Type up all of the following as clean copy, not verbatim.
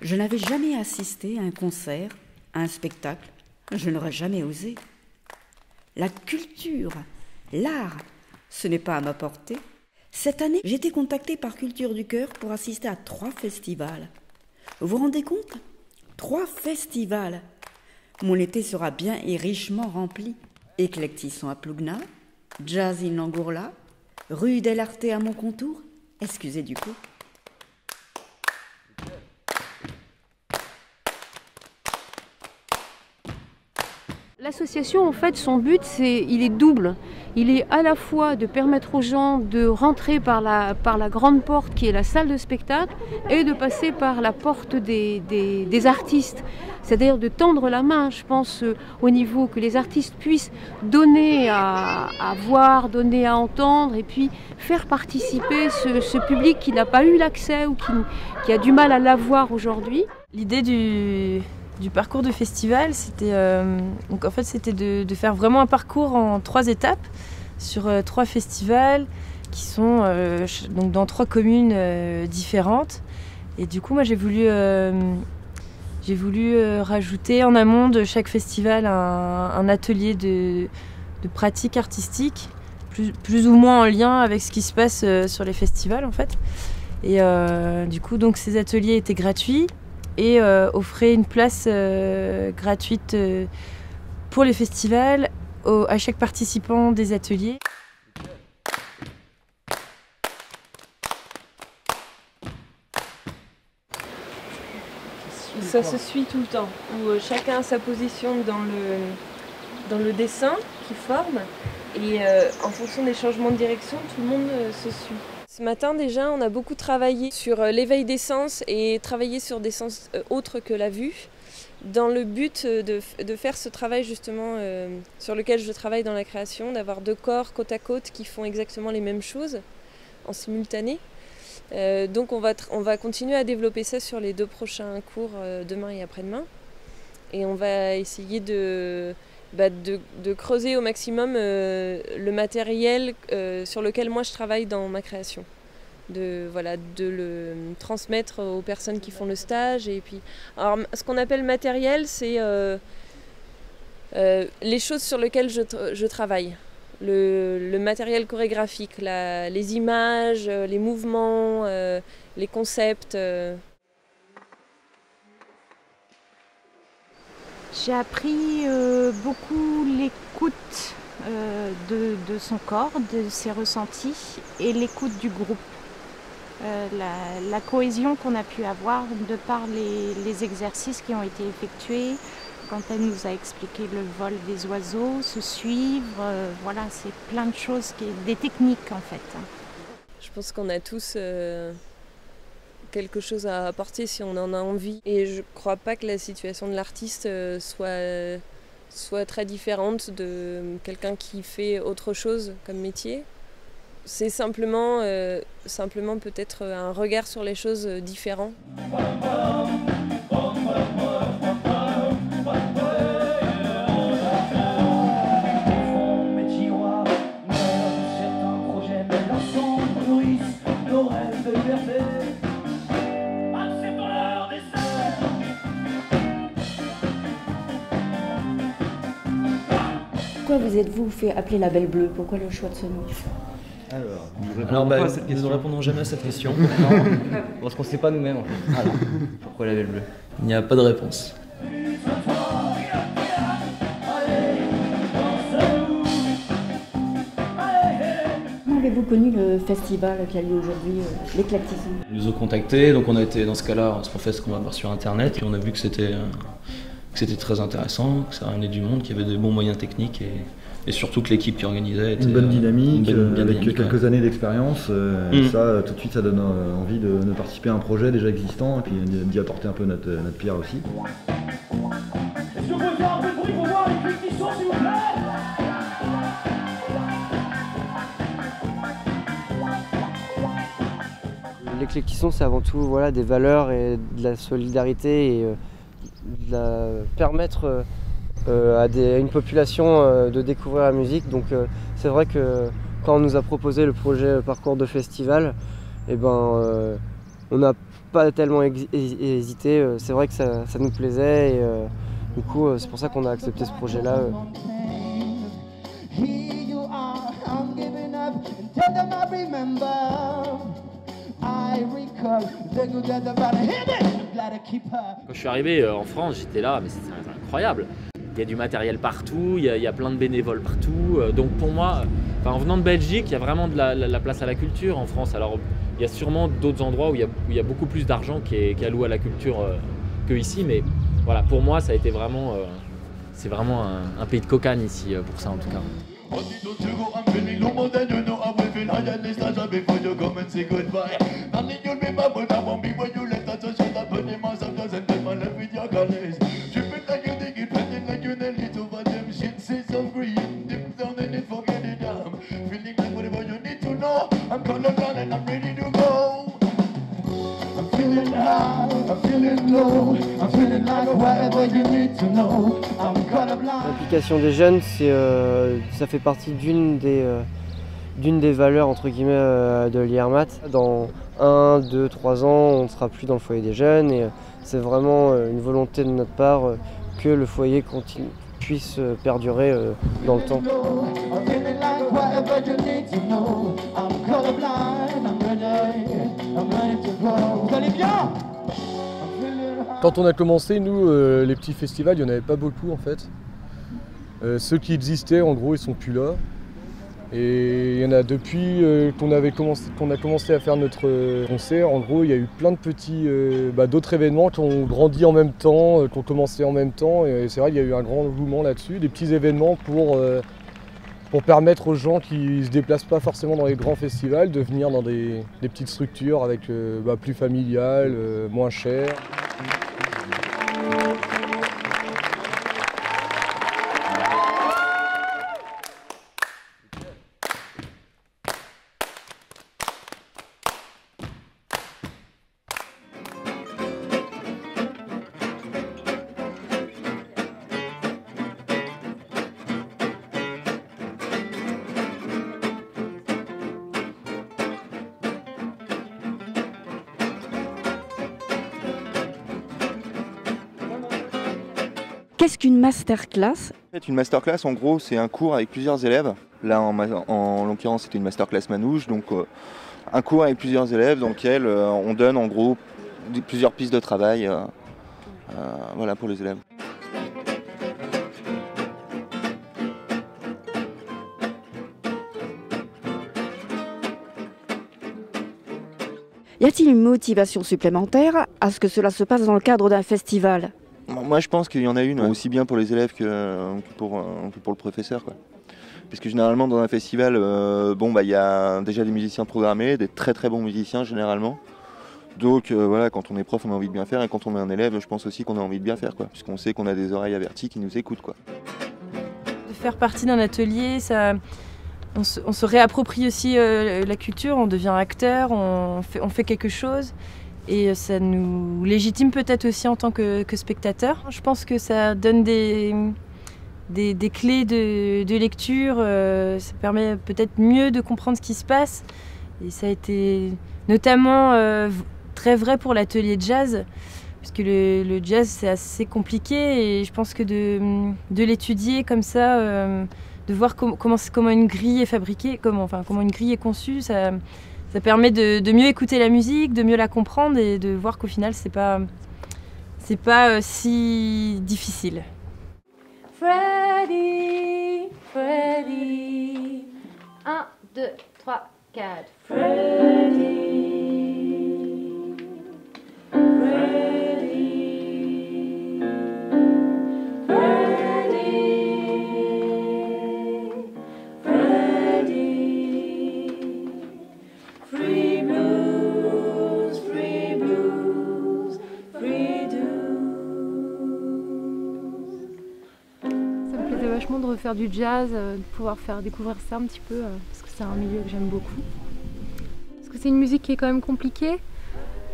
Je n'avais jamais assisté à un concert, à un spectacle. Je n'aurais jamais osé. La culture, l'art, ce n'est pas à ma portée. Cette année, j'ai été contactée par Culture du Cœur pour assister à 3 festivals. Vous vous rendez compte ? 3 festivals. Mon été sera bien et richement rempli. Éclectisson à Plougna, Jazz in Langourla, Rue del Arte à Moncontour. Excusez du coup. L'association, en fait, son but, il est double. Il est à la fois de permettre aux gens de rentrer par la grande porte qui est la salle de spectacle et de passer par la porte des artistes. C'est-à-dire de tendre la main, je pense, au niveau que les artistes puissent donner à voir, donner à entendre et puis faire participer ce public qui n'a pas eu l'accès ou qui a du mal à l'avoir aujourd'hui. L'idée du parcours de festival, c'était de faire vraiment un parcours en 3 étapes sur 3 festivals qui sont donc dans 3 communes différentes. Et du coup, moi, j'ai voulu rajouter en amont de chaque festival un atelier de pratique artistique, plus ou moins en lien avec ce qui se passe sur les festivals, en fait. Et du coup, donc, ces ateliers étaient gratuits et offrait une place gratuite pour les festivals à chaque participant des ateliers. Ça se suit tout le temps, où chacun a sa position dans le dessin qu'il forme et en fonction des changements de direction, tout le monde se suit. Ce matin déjà, on a beaucoup travaillé sur l'éveil des sens et travaillé sur des sens autres que la vue, dans le but de faire ce travail justement sur lequel je travaille dans la création, d'avoir 2 corps côte à côte qui font exactement les mêmes choses en simultané. Donc on va continuer à développer ça sur les 2 prochains cours demain et après-demain. Et on va essayer de creuser au maximum le matériel sur lequel moi je travaille dans ma création. De le transmettre aux personnes qui font le stage. Et puis, alors, ce qu'on appelle matériel, c'est les choses sur lesquelles je travaille. Le matériel chorégraphique, les images, les mouvements, les concepts. J'ai appris beaucoup l'écoute de son corps, de ses ressentis et l'écoute du groupe. La cohésion qu'on a pu avoir de par les exercices qui ont été effectués, quand elle nous a expliqué le vol des oiseaux, se suivre, voilà, c'est plein de choses, des techniques en fait. Je pense qu'on a tous quelque chose à apporter si on en a envie. Et je ne crois pas que la situation de l'artiste soit très différente de quelqu'un qui fait autre chose comme métier. C'est simplement peut-être un regard sur les choses différent. Pourquoi vous êtes-vous fait appeler la Belle Bleue? Pourquoi le choix de ce nom? Nous ne répondons jamais à cette question. Parce qu'on ne sait pas nous-mêmes en fait. Alors, pourquoi la Belle Bleue? Il n'y a pas de réponse. Comment avez-vous connu le festival qui a lieu aujourd'hui, l'Éclectisson? Ils nous ont contactés, donc on a été dans ce cas-là, on fait ce qu'on va voir sur internet, et on a vu que c'était très intéressant, que ça ramenait du monde, qu'il y avait des bons moyens techniques et surtout que l'équipe qui organisait était une bonne dynamique, avec quelques ouais. années d'expérience. Ça, tout de suite, ça donne envie de participer à un projet déjà existant et puis d'y apporter un peu notre pierre aussi. Est-ce que vous pouvez faire un peu de bruit pour voir les clics qui sont, s'il vous plaît? L'éclectisson, c'est avant tout des valeurs et de la solidarité et permettre à une population de découvrir la musique. Donc c'est vrai que quand on nous a proposé le projet Parcours de Festival, on n'a pas tellement hésité. C'est vrai que ça nous plaisait et du coup c'est pour ça qu'on a accepté ce projet-là. Quand je suis arrivé en France, j'étais là, mais c'est incroyable. Il y a du matériel partout, il y a plein de bénévoles partout. Donc pour moi, en venant de Belgique, il y a vraiment de la place à la culture en France. Alors il y a sûrement d'autres endroits où il y a beaucoup plus d'argent qui est alloué à la culture que ici. Mais voilà, pour moi, ça a été vraiment, c'est vraiment un pays de cocagne ici, pour ça en tout cas. L'implication des jeunes, ça fait partie d'une des valeurs entre guillemets de l'IRMAT. Dans 1, 2, 3 ans, on ne sera plus dans le foyer des jeunes et c'est vraiment une volonté de notre part que le foyer puisse perdurer dans le temps. Vous allez bien? Quand on a commencé, nous, les petits festivals, il n'y en avait pas beaucoup en fait. Ceux qui existaient, en gros, ils sont plus là. Et il y en a depuis qu'on a commencé à faire notre concert. En gros, il y a eu plein de petits, d'autres événements qui ont grandi en même temps, qui ont commencé en même temps. Et c'est vrai qu'il y a eu un grand mouvement là-dessus, des petits événements pour permettre aux gens qui ne se déplacent pas forcément dans les grands festivals de venir dans des petites structures avec plus familiales, moins chères. Qu'est-ce qu'une masterclass? Une masterclass, en gros, c'est un cours avec plusieurs élèves. Là, en l'occurrence, c'était une masterclass manouche, donc un cours avec plusieurs élèves dans lequel on donne en gros plusieurs pistes de travail voilà, pour les élèves. Y a-t-il une motivation supplémentaire à ce que cela se passe dans le cadre d'un festival? Moi, je pense qu'il y en a une, aussi bien pour les élèves que pour le professeur, quoi. Puisque généralement, dans un festival, y a déjà des musiciens programmés, des très très bons musiciens généralement. Donc voilà, quand on est prof, on a envie de bien faire, et quand on est un élève, je pense aussi qu'on a envie de bien faire, quoi. Puisqu'on sait qu'on a des oreilles averties qui nous écoutent, quoi. De faire partie d'un atelier, on se réapproprie aussi la culture, on devient acteur, on fait quelque chose. Et ça nous légitime peut-être aussi en tant que spectateur. Je pense que ça donne des clés de lecture, ça permet peut-être mieux de comprendre ce qui se passe. Et ça a été notamment très vrai pour l'atelier jazz, parce que le jazz c'est assez compliqué et je pense que de l'étudier comme ça, de voir comment une grille est fabriquée, comment une grille est conçue, ça permet de mieux écouter la musique, de mieux la comprendre et de voir qu'au final, c'est pas si difficile. Freddy, Freddy. 1, 2, 3, 4. Freddy, Freddy, Freddy, Freddy. Free blues, free blues, free dues. Ça me plaisait vachement de refaire du jazz, de pouvoir faire découvrir ça un petit peu, parce que c'est un milieu que j'aime beaucoup. Parce que c'est une musique qui est quand même compliquée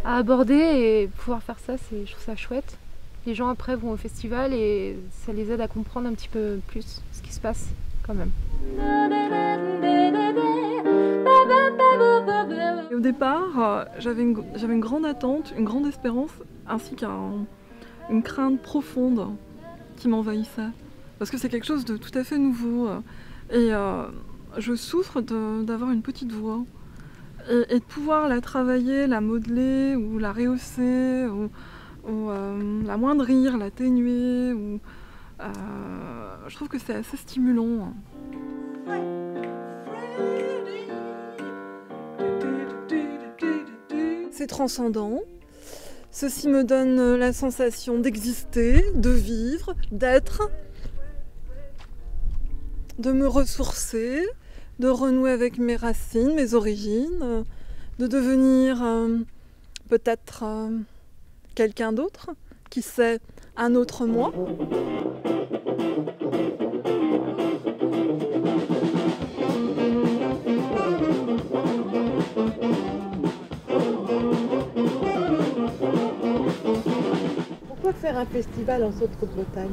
à aborder et pouvoir faire ça, je trouve ça chouette. Les gens après vont au festival et ça les aide à comprendre un petit peu plus ce qui se passe quand même. Et au départ, j'avais une grande attente, une grande espérance, ainsi qu'une crainte profonde qui m'envahissait. Parce que c'est quelque chose de tout à fait nouveau. Et je souffre d'avoir une petite voix. Et de pouvoir la travailler, la modeler, ou la rehausser, ou l'amoindrir, l'atténuer. Je trouve que c'est assez stimulant. C'est transcendant. Ceci me donne la sensation d'exister, de vivre, d'être, de me ressourcer, de renouer avec mes racines, mes origines, de devenir peut-être quelqu'un d'autre, qui sait, un autre moi. Pourquoi faire un festival en Centre-Bretagne?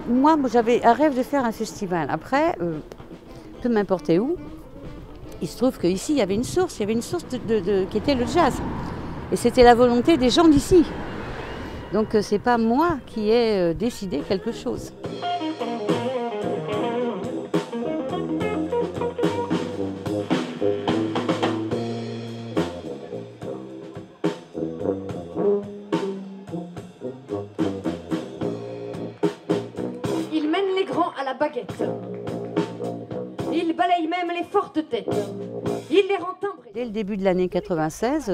Moi, j'avais un rêve de faire un festival. Après, peu m'importe où, il se trouve qu'ici, il y avait une source qui était le jazz. Et c'était la volonté des gens d'ici. Donc, c'est pas moi qui ai décidé quelque chose. Il mène les grands à la baguette. Il balaye même les fortes têtes. Il les rend timbrés. Dès le début de l'année 96,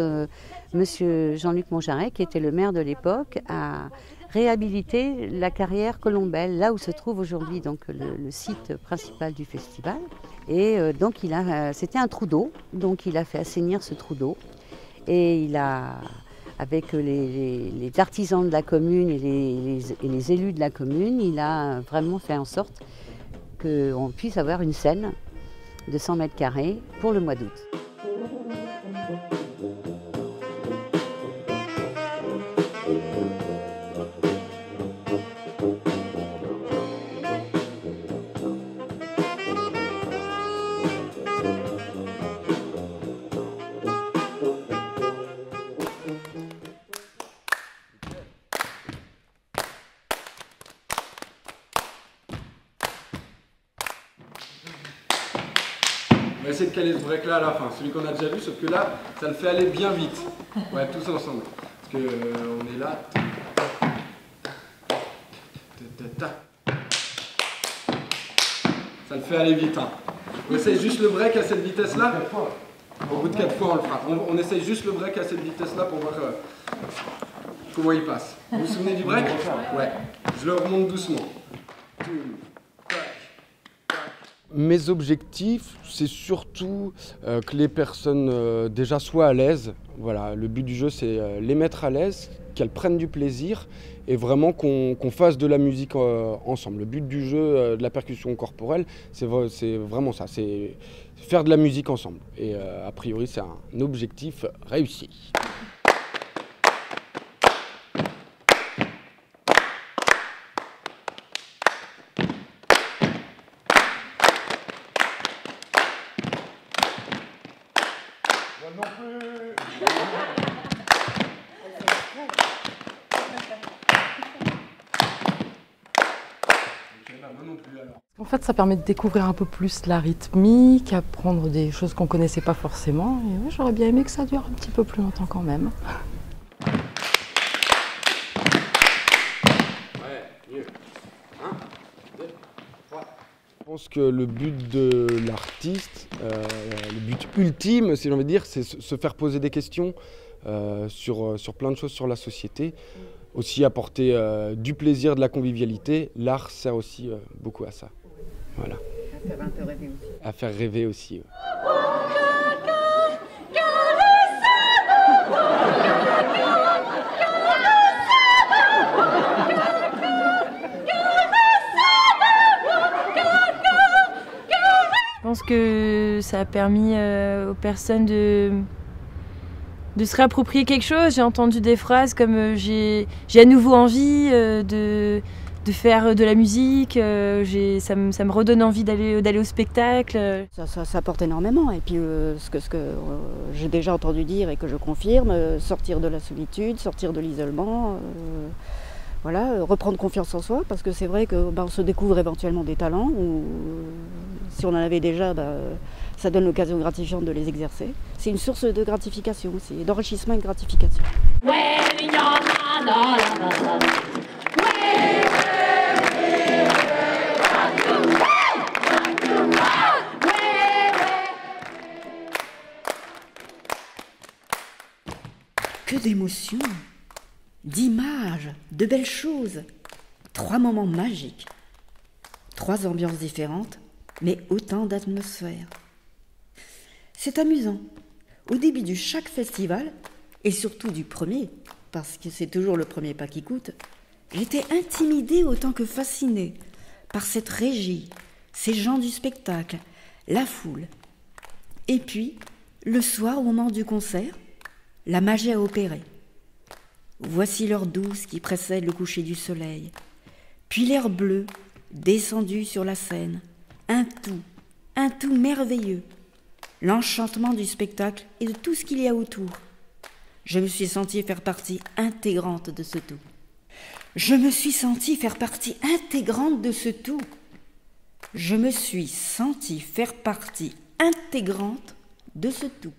monsieur Jean-Luc Monjaret, qui était le maire de l'époque, a réhabilité la carrière Colombelle, là où se trouve aujourd'hui donc le site principal du festival. Et donc c'était un trou d'eau, donc il a fait assainir ce trou d'eau. Et il a, avec les artisans de la commune et les élus de la commune, il a vraiment fait en sorte qu'on puisse avoir une scène de 100 mètres carrés pour le mois d'août. On va essayer de caler ce break là à la fin, celui qu'on a déjà vu, sauf que là, ça le fait aller bien vite. Ouais, tous ensemble. Parce que on est là. Ça le fait aller vite. Hein. On essaye juste le break à cette vitesse là. Au bout de 4 fois, on le fera. On essaye juste le break à cette vitesse là pour voir comment il passe. Vous vous souvenez du break? Ouais. Je le remonte doucement. Mes objectifs, c'est surtout que les personnes déjà soient à l'aise. Voilà, le but du jeu, c'est les mettre à l'aise, qu'elles prennent du plaisir et vraiment qu'on fasse de la musique ensemble. Le but du jeu de la percussion corporelle, c'est vraiment ça, c'est faire de la musique ensemble. Et a priori, c'est un objectif réussi. En fait, ça permet de découvrir un peu plus la rythmique, apprendre des choses qu'on ne connaissait pas forcément. Et ouais, j'aurais bien aimé que ça dure un petit peu plus longtemps quand même. Ouais, mieux. 1, 2, 3. Je pense que le but de l'artiste, le but ultime, si j'ai envie de dire, c'est se faire poser des questions sur plein de choses sur la société. Aussi apporter du plaisir, de la convivialité. L'art sert aussi beaucoup à ça. Voilà. À faire un peu rêver aussi. À faire rêver aussi. Ouais. Je pense que ça a permis aux personnes de se réapproprier quelque chose. J'ai entendu des phrases comme j'ai à nouveau envie de faire de la musique, ça me redonne envie d'aller au spectacle. Ça apporte énormément. Et puis ce que j'ai déjà entendu dire et que je confirme, sortir de la solitude, sortir de l'isolement, voilà, reprendre confiance en soi, parce que c'est vrai que on se découvre éventuellement des talents, ou si on en avait déjà, ça donne l'occasion gratifiante de les exercer. C'est une source de gratification aussi, d'enrichissement et de gratification. Que d'émotions, d'images, de belles choses. 3 moments magiques. 3 ambiances différentes, mais autant d'atmosphères. C'est amusant. Au début de chaque festival, et surtout du premier, parce que c'est toujours le premier pas qui coûte, j'étais intimidée autant que fascinée par cette régie, ces gens du spectacle, la foule. Et puis, le soir, au moment du concert, la magie a opéré. Voici l'heure douce qui précède le coucher du soleil, puis l'air bleu descendu sur la scène, un tout merveilleux, l'enchantement du spectacle et de tout ce qu'il y a autour. Je me suis sentie faire partie intégrante de ce tout. Je me suis sentie faire partie intégrante de ce tout. Je me suis sentie faire partie intégrante de ce tout.